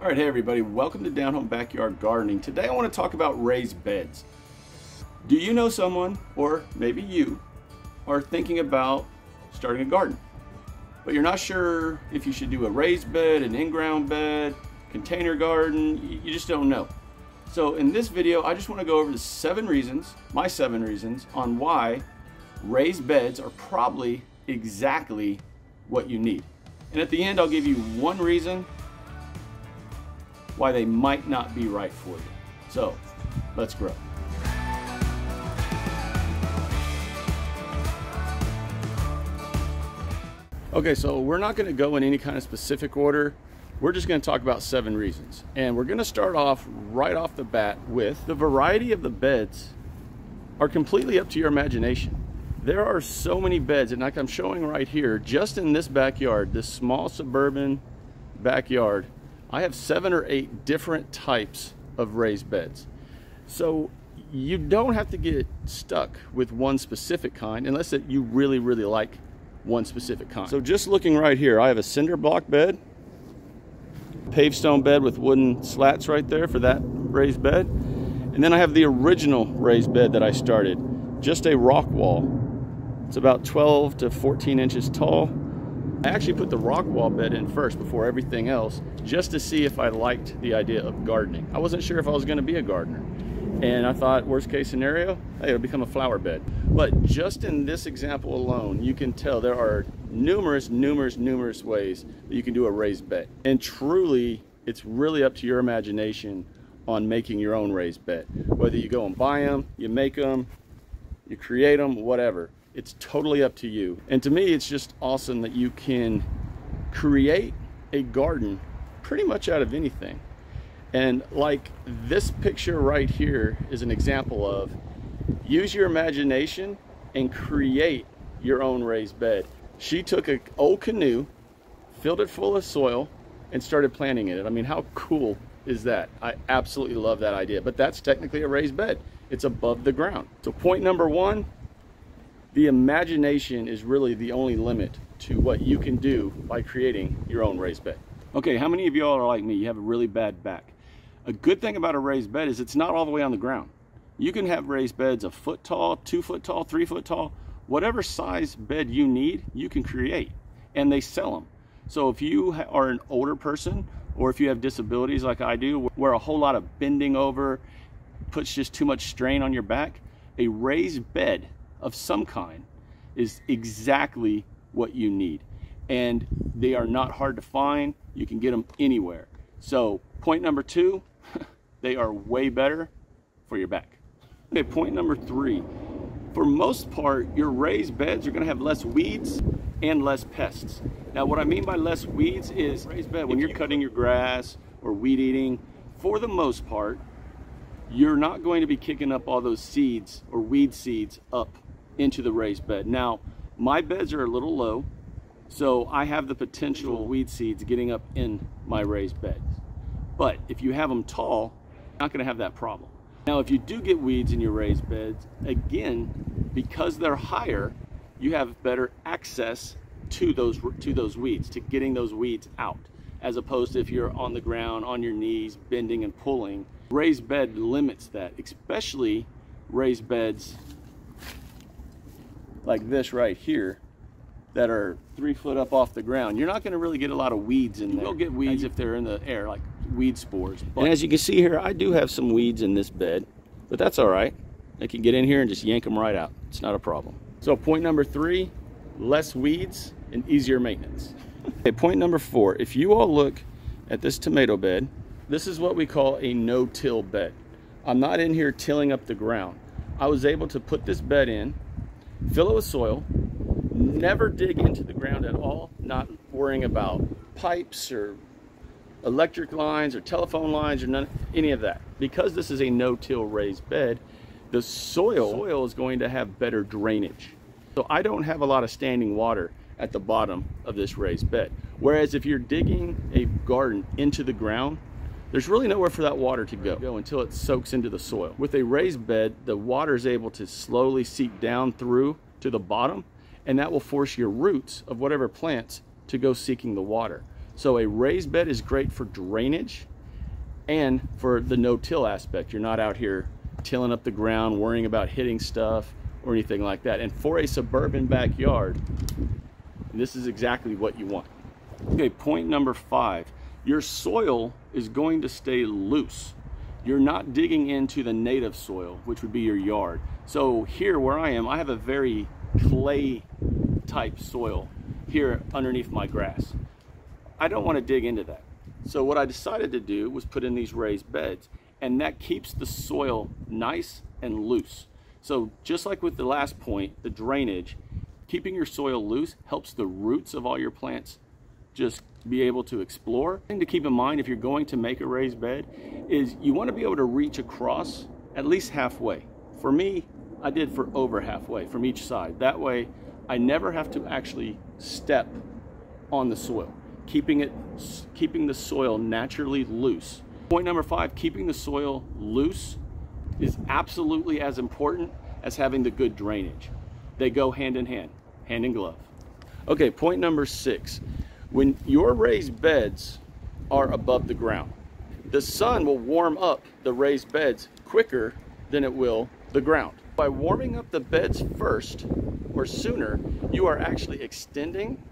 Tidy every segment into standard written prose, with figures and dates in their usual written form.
All right, hey everybody, welcome to Down Home Backyard Gardening. Today I want to talk about raised beds. Do you know someone, or maybe you, are thinking about starting a garden, but you're not sure if you should do a raised bed, an in-ground bed, container garden, you just don't know. So in this video, I just want to go over my 7 reasons on why raised beds are probably exactly what you need. And at the end, I'll give you one reason why they might not be right for you. So let's grow. Okay, so we're not going to go in any kind of specific order. We're just going to talk about 7 reasons. And we're going to start off right off the bat with the variety of the beds are completely up to your imagination. There are so many beds, and like I'm showing right here, just in this backyard, this small suburban backyard, I have 7 or 8 different types of raised beds. So you don't have to get stuck with one specific kind unless that you really like one specific kind. So just looking right here, I have a cinder block bed, paved stone bed with wooden slats right there for that raised bed. And then I have the original raised bed that I started, just a rock wall. It's about 12 to 14 inches tall. I actually put the rock wall bed in first before everything else, just to see if I liked the idea of gardening. I wasn't sure if I was going to be a gardener. And I thought, worst case scenario, hey, it'll become a flower bed. But just in this example alone, you can tell there are numerous ways that you can do a raised bed. And truly, it's really up to your imagination on making your own raised bed. Whether you go and buy them, you make them, you create them, whatever. It's totally up to you. And to me, it's just awesome that you can create a garden pretty much out of anything. And like this picture right here is an example of use your imagination and create your own raised bed. She took an old canoe, filled it full of soil, and started planting in it. I mean, how cool is that? I absolutely love that idea. But that's technically a raised bed. It's above the ground. So point number 1, the imagination is really the only limit to what you can do by creating your own raised bed. Okay, how many of y'all are like me? You have a really bad back. A good thing about a raised bed is it's not all the way on the ground. You can have raised beds a foot tall, 2 foot tall, 3 foot tall. Whatever size bed you need, you can create, and they sell them. So if you are an older person, or if you have disabilities like I do, where a whole lot of bending over puts just too much strain on your back, a raised bed of some kind is exactly what you need. And they are not hard to find. You can get them anywhere. So point number 2, they are way better for your back. Okay, point number 3, for most part, your raised beds are gonna have less weeds and less pests. Now what I mean by less weeds is raised bed, when you're cutting your grass or weed eating, for the most part, you're not going to be kicking up all those seeds or weed seeds up into the raised bed. Now, my beds are a little low, so I have the potential weed seeds getting up in my raised beds. But if you have them tall, you're not gonna have that problem. Now, if you do get weeds in your raised beds, again, because they're higher, you have better access to those weeds, to getting those weeds out, as opposed to if you're on the ground, on your knees, bending and pulling. Raised bed limits that, especially raised beds like this right here that are 3 foot up off the ground. You're not going to really get a lot of weeds in there. You'll get weeds if they're in the air, like weed spores. And as you can see here, I do have some weeds in this bed, but that's all right. I can get in here and just yank them right out. It's not a problem. So point number 3, less weeds and easier maintenance. Okay, point number 4, if you all look at this tomato bed, this is what we call a no-till bed. I'm not in here tilling up the ground. I was able to put this bed in, fill it with soil, never dig into the ground at all, not worrying about pipes or electric lines or telephone lines or any of that. Because this is a no-till raised bed, the soil is going to have better drainage. So I don't have a lot of standing water at the bottom of this raised bed. Whereas if you're digging a garden into the ground, there's really nowhere for that water to go until it soaks into the soil. With a raised bed, the water is able to slowly seep down through to the bottom, and that will force your roots of whatever plants to go seeking the water. So a raised bed is great for drainage, and for the no-till aspect. You're not out here tilling up the ground, worrying about hitting stuff or anything like that. And for a suburban backyard, this is exactly what you want. Okay, point number 5. Your soil is going to stay loose. You're not digging into the native soil, which would be your yard. So here where I am, I have a very clay type soil here underneath my grass. I don't want to dig into that. So what I decided to do was put in these raised beds, and that keeps the soil nice and loose. So just like with the last point, the drainage, keeping your soil loose helps the roots of all your plants just be able to explore. The thing to keep in mind if you're going to make a raised bed is you want to be able to reach across at least halfway. For me, I did for over halfway from each side. That way, I never have to actually step on the soil, keeping the soil naturally loose. Point number 5, keeping the soil loose is absolutely as important as having the good drainage. They go hand in hand, hand in glove. Okay, point number 6. When your raised beds are above the ground, the sun will warm up the raised beds quicker than it will the ground. By warming up the beds first or sooner, you are actually extending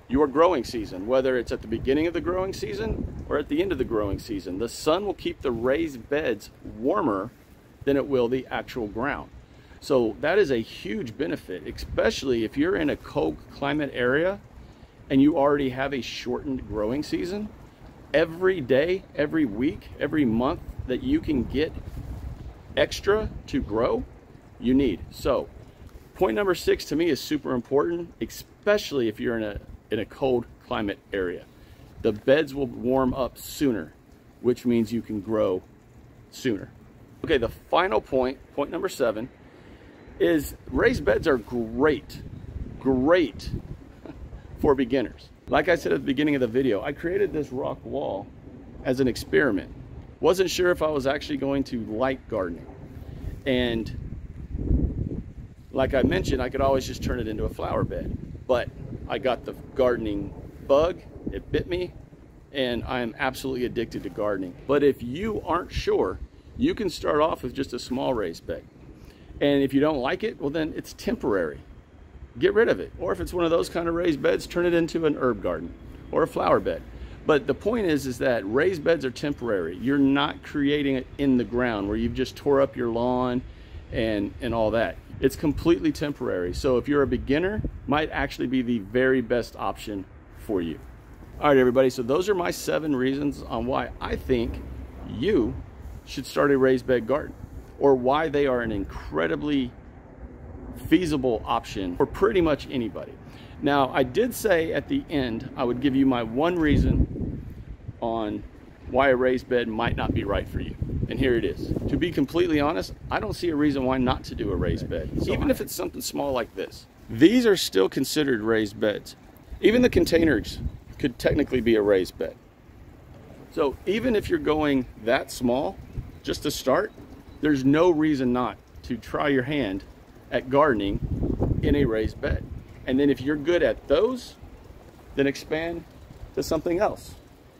your growing season, whether it's at the beginning of the growing season or at the end of the growing season. The sun will keep the raised beds warmer than it will the actual ground. So that is a huge benefit, especially if you're in a cold climate area and you already have a shortened growing season. Every day, every week, every month that you can get extra to grow, you need. So point number 6 to me is super important, especially if you're in a cold climate area. The beds will warm up sooner, which means you can grow sooner. Okay, the final point, point number 7, is raised beds are great for beginners. Like I said at the beginning of the video, I created this rock wall as an experiment. Wasn't sure if I was actually going to like gardening. And like I mentioned, I could always just turn it into a flower bed. But I got the gardening bug, it bit me, and I am absolutely addicted to gardening. But if you aren't sure, you can start off with just a small raised bed. And if you don't like it, well then it's temporary. Get rid of it. Or if it's one of those kind of raised beds, turn it into an herb garden or a flower bed. But the point is that raised beds are temporary. You're not creating it in the ground where you've just tore up your lawn and all that. It's completely temporary. So if you're a beginner, might actually be the very best option for you. All right, everybody. So those are my 7 reasons on why I think you should start a raised bed garden, or why they are an incredibly feasible option for pretty much anybody. Now, I did say at the end I would give you my 1 reason on why a raised bed might not be right for you. And here it is. To be completely honest, I don't see a reason why not to do a raised bed, even if it's something small like this. These are still considered raised beds. Even the containers could technically be a raised bed. So even if you're going that small, just to start, there's no reason not to try your hand at gardening in a raised bed. And then if you're good at those, then expand to something else.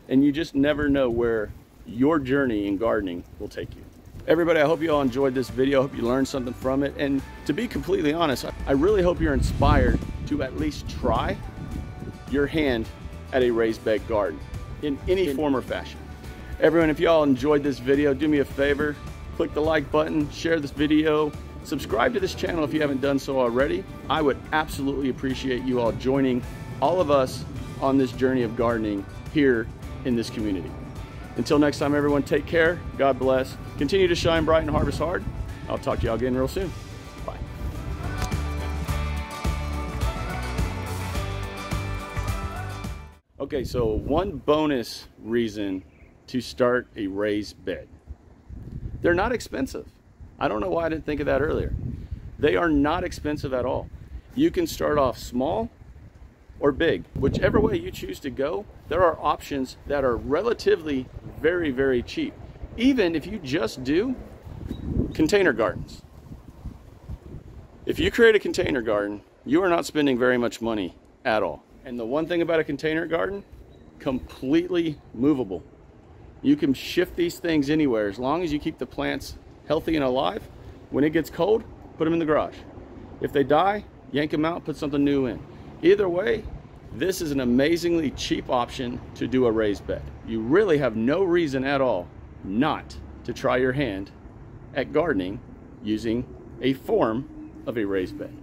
And you just never know where your journey in gardening will take you. Everybody, I hope you all enjoyed this video. I hope you learned something from it. And to be completely honest, I really hope you're inspired to at least try your hand at a raised bed garden in any form or fashion. Everyone, if y'all enjoyed this video, do me a favor, click the like button, share this video, subscribe to this channel if you haven't done so already. I would absolutely appreciate you all joining all of us on this journey of gardening here in this community. Until next time, everyone, take care. God bless. Continue to shine bright and harvest hard. I'll talk to y'all again real soon. Bye. Okay, so one bonus reason to start a raised bed. They're not expensive. I don't know why I didn't think of that earlier. They are not expensive at all. You can start off small or big. Whichever way you choose to go, there are options that are relatively very, very cheap. Even if you just do container gardens. If you create a container garden, you are not spending very much money at all. And the one thing about a container garden, completely movable. You can shift these things anywhere as long as you keep the plants healthy and alive. When it gets cold, put them in the garage. If they die, yank them out, put something new in. Either way, this is an amazingly cheap option to do a raised bed. You really have no reason at all not to try your hand at gardening using a form of a raised bed.